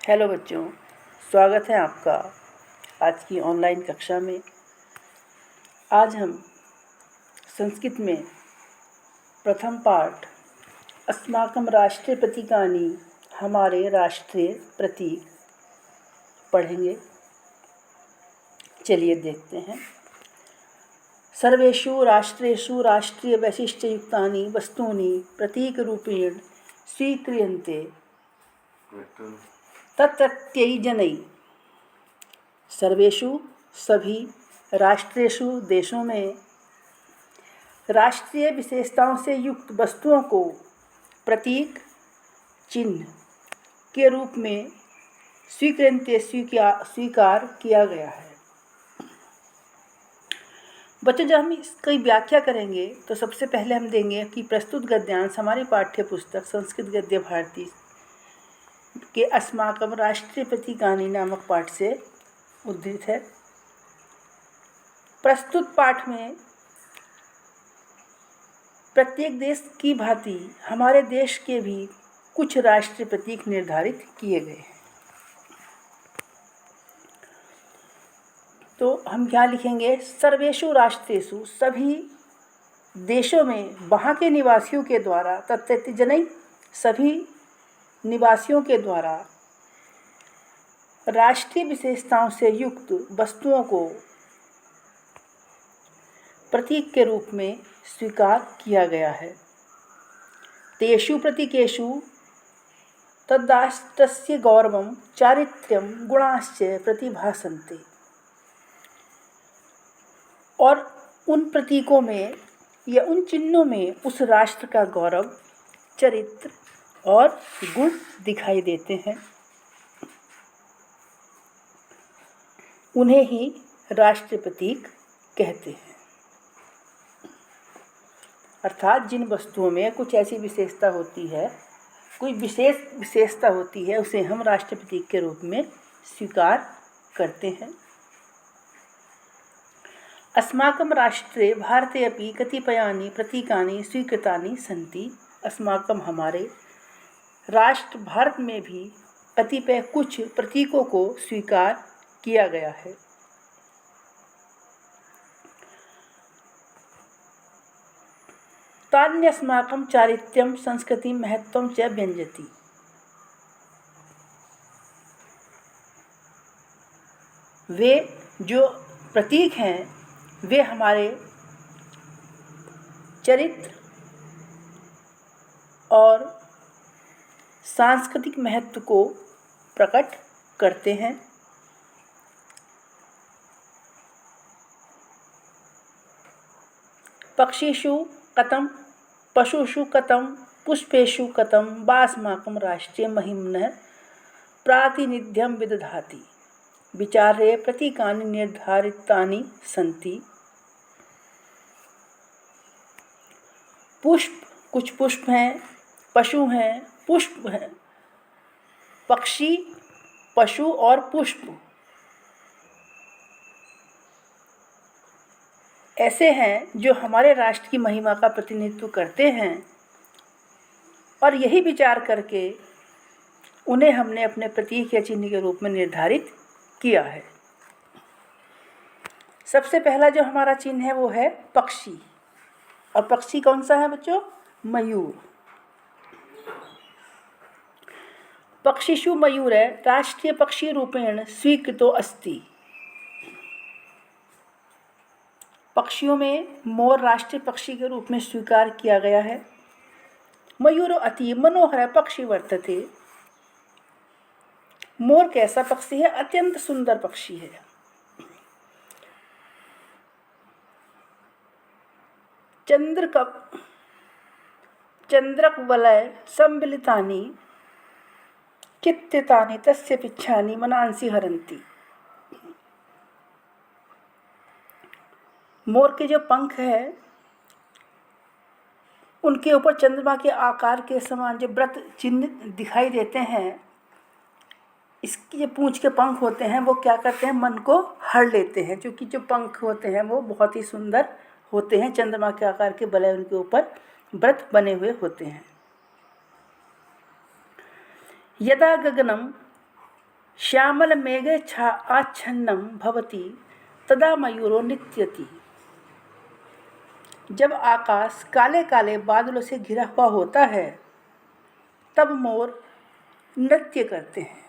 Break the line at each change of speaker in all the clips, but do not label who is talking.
Hello बच्चों, स्वागत है आपका आज की ऑनलाइन कक्षा में। आज हम संस्कृत में प्रथम पाठ अस्माकं राष्ट्रीय प्रतीकानि, हमारे राष्ट्रीय प्रतीक पढ़ेंगे। चलिए देखते हैं। सर्वेषु राष्ट्रेषु राष्ट्रीय वैशिष्ट्ययुक्तानि वस्तूनि प्रतीकरूपेण स्वीक्रियन्ते तत्रत्यैः जनैः। सर्वेषु सभी, राष्ट्रेषु देशों में, राष्ट्रीय विशेषताओं से युक्त वस्तुओं को प्रतीक चिन्ह के रूप में स्वीकार किया गया है। बच्चों, जब हम इसकी व्याख्या करेंगे तो सबसे पहले हम देंगे कि प्रस्तुत गद्यांश हमारी पाठ्य पुस्तक संस्कृत गद्य भारती के अस्माकं राष्ट्रीय प्रतीकानि नामक पाठ से उद्धृत है। प्रस्तुत पाठ में प्रत्येक देश की भांति हमारे देश के भी कुछ राष्ट्रीय प्रतीक निर्धारित किए गए हैं। तो हम क्या लिखेंगे? सर्वेषु राष्ट्रेषु, सभी देशों में, वहाँ के निवासियों के द्वारा, तत्रत्य जनैः, सभी निवासियों के द्वारा राष्ट्रीय विशेषताओं से युक्त वस्तुओं को प्रतीक के रूप में स्वीकार किया गया है। तेषु प्रतीकेषु तद्राष्ट्रस्य गौरवं चारित्र्यं गुणाश्च प्रतिभासन्ते। और उन प्रतीकों में या उन चिन्हों में उस राष्ट्र का गौरव, चरित्र और गुण दिखाई देते हैं। उन्हें ही राष्ट्रीय प्रतीक कहते हैं। अर्थात जिन वस्तुओं में कुछ ऐसी विशेषता होती है, कोई विशेष विशेषता होती है, उसे हम राष्ट्रीय प्रतीक के रूप में स्वीकार करते हैं। अस्माकं राष्ट्रे भारते अपि कतिपयानि प्रतीकानि स्वीकृतानि सन्ति। अस्माकं, हमारे, राष्ट्र भारत में भी कतिपय कुछ प्रतीकों को स्वीकार किया गया है। तान्यस्माकं चारित्र्यं संस्कृतिं महत्त्वं च व्यञ्जति। वे जो प्रतीक हैं वे हमारे चरित्र और सांस्कृतिक महत्व को प्रकट करते हैं। पक्षिषु कथं, पशुषु कथं, पुष्पेषु कथं वा अस्माकं राष्ट्रीय महिम्नः प्रातिनिध्यं विदधाति। विचार्य प्रतीकानि निर्धारितानि सन्ति। पुष्प, कुछ पुष्प हैं, पशु हैं, पुष्प हैं। पक्षी, पशु और पुष्प ऐसे हैं जो हमारे राष्ट्र की महिमा का प्रतिनिधित्व करते हैं, और यही विचार करके उन्हें हमने अपने प्रतीक या चिन्ह के रूप में निर्धारित किया है। सबसे पहला जो हमारा चिन्ह है वो है पक्षी। और पक्षी कौन सा है बच्चों? मयूर। पक्षिषु मयूर राष्ट्रीय पक्षी रूपेण स्वीकृतो अस्ति। पक्षियों में मोर राष्ट्रीय पक्षी के रूप में स्वीकार किया गया है। मयूरो अति मनोहर पक्षी वर्तते। मोर कैसा पक्षी है? अत्यंत सुंदर पक्षी है। चंद्रक वलय सम्मिलितानि चित्रितानि तस्य पिच्छानि मनांसि हरन्ति। मोर के जो पंख है उनके ऊपर चंद्रमा के आकार के समान जो व्रत चिन्ह दिखाई देते हैं, इसकी जो पूंछ के पंख होते हैं वो क्या करते हैं? मन को हर लेते हैं, क्योंकि जो पंख होते हैं वो बहुत ही सुंदर होते हैं। चंद्रमा के आकार के वलय उनके ऊपर व्रत बने हुए होते हैं। यदा गगनम श्यामल मेघे आच्छन्नं भवति तदा मयूरो नृत्यति। जब आकाश काले काले बादलों से घिरा हुआ होता है तब मोर नृत्य करते हैं।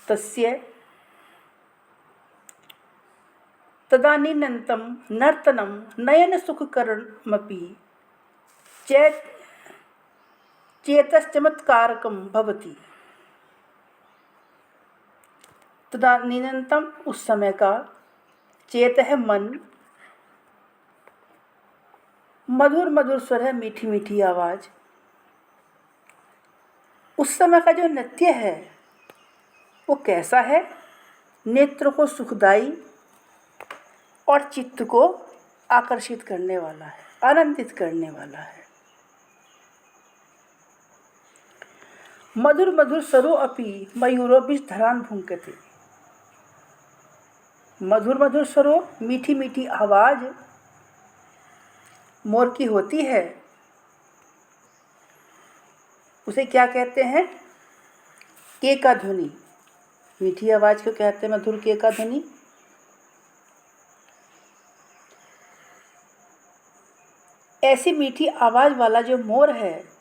तस्य तदानीन्तनं नर्तनं नयनसुखकरमपि चेतश्चमत्कारकं भवति। तदानीन्तन उस समय का, चेत है मन, मधुर मधुर स्वर है मीठी मीठी आवाज़। उस समय का जो नृत्य है वो कैसा है? नेत्र को सुखदाई और चित्त को आकर्षित करने वाला है, आनंदित करने वाला है। मधुर मधुर स्वरो अपि मयूरो विषधरान् भुङ्क्ते। मधुर मधुर स्वरो, मीठी मीठी आवाज़ मोर की होती है। उसे क्या कहते हैं? केका ध्वनि। मीठी आवाज़ को कहते हैं मधुर केका ध्वनि। ऐसी मीठी आवाज़ वाला जो मोर है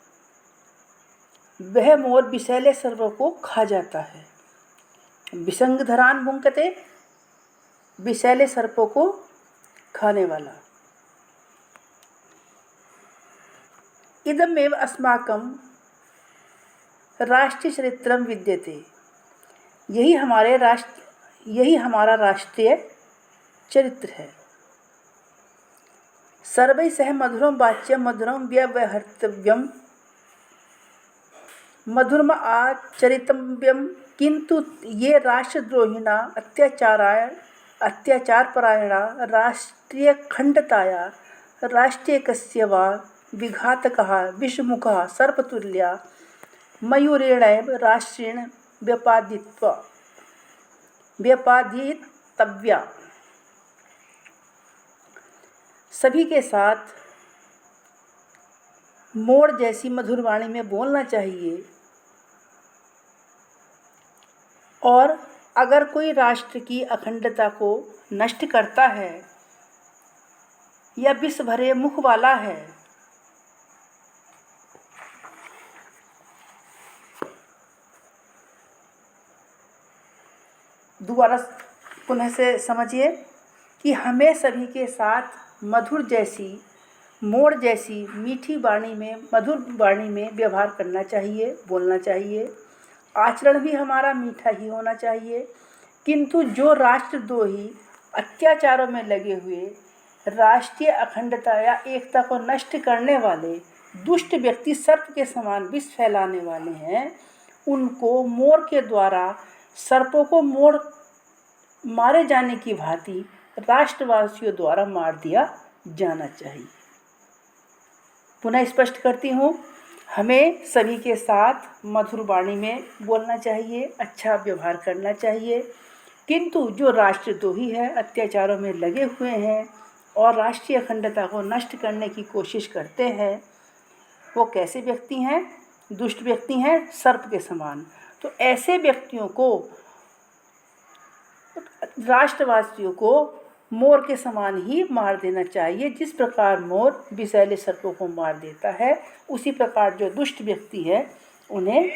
वह मोर विषैले सर्पों को खा जाता है। विषधरान् भुङ्क्ते, विषैले सर्पों को खाने वाला। इदमेव अस्माकं राष्ट्रीय चरित्रं विद्यते। यही हमारा राष्ट्रीय चरित्र है। सर्वैः सह मधुरं वाच्यं मधुरं व्यवहर्तव्यं मधुरम आचरितव्यं। किंतु ये राष्ट्रद्रोहिणा अत्याचारपरायणा राष्ट्रीयखण्डताया राष्ट्रीयकस्य वा विघातकः विषमुखः सर्पतुल्या मयूरेणैव राष्ट्रेण व्यपादितव्या। सभी के साथ मोर जैसी मधुर वाणी में बोलना चाहिए, और अगर कोई राष्ट्र की अखंडता को नष्ट करता है या विष भरे मुख वाला है दोबारा पुनः से समझिए कि हमें सभी के साथ मधुर जैसी, मोर जैसी मीठी वाणी में, मधुर वाणी में व्यवहार करना चाहिए, बोलना चाहिए। आचरण भी हमारा मीठा ही होना चाहिए। किंतु जो राष्ट्रद्रोही अत्याचारों में लगे हुए, राष्ट्रीय अखंडता या एकता को नष्ट करने वाले दुष्ट व्यक्ति, सर्प के समान विष फैलाने वाले हैं, उनको मोर के द्वारा, सर्पों को मोर मारे जाने की भांति राष्ट्रवासियों द्वारा मार दिया जाना चाहिए। पुनः स्पष्ट करती हूँ, हमें सभी के साथ मधुर वाणी में बोलना चाहिए, अच्छा व्यवहार करना चाहिए। किंतु जो राष्ट्रद्रोही है, अत्याचारों में लगे हुए हैं और राष्ट्रीय अखंडता को नष्ट करने की कोशिश करते हैं, वो कैसे व्यक्ति हैं? दुष्ट व्यक्ति हैं, सर्प के समान। तो ऐसे व्यक्तियों को, राष्ट्रवासियों को मोर के समान ही मार देना चाहिए। जिस प्रकार मोर विषैले सर्पों को मार देता है, उसी प्रकार जो दुष्ट व्यक्ति है उन्हें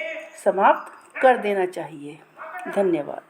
समाप्त कर देना चाहिए। धन्यवाद।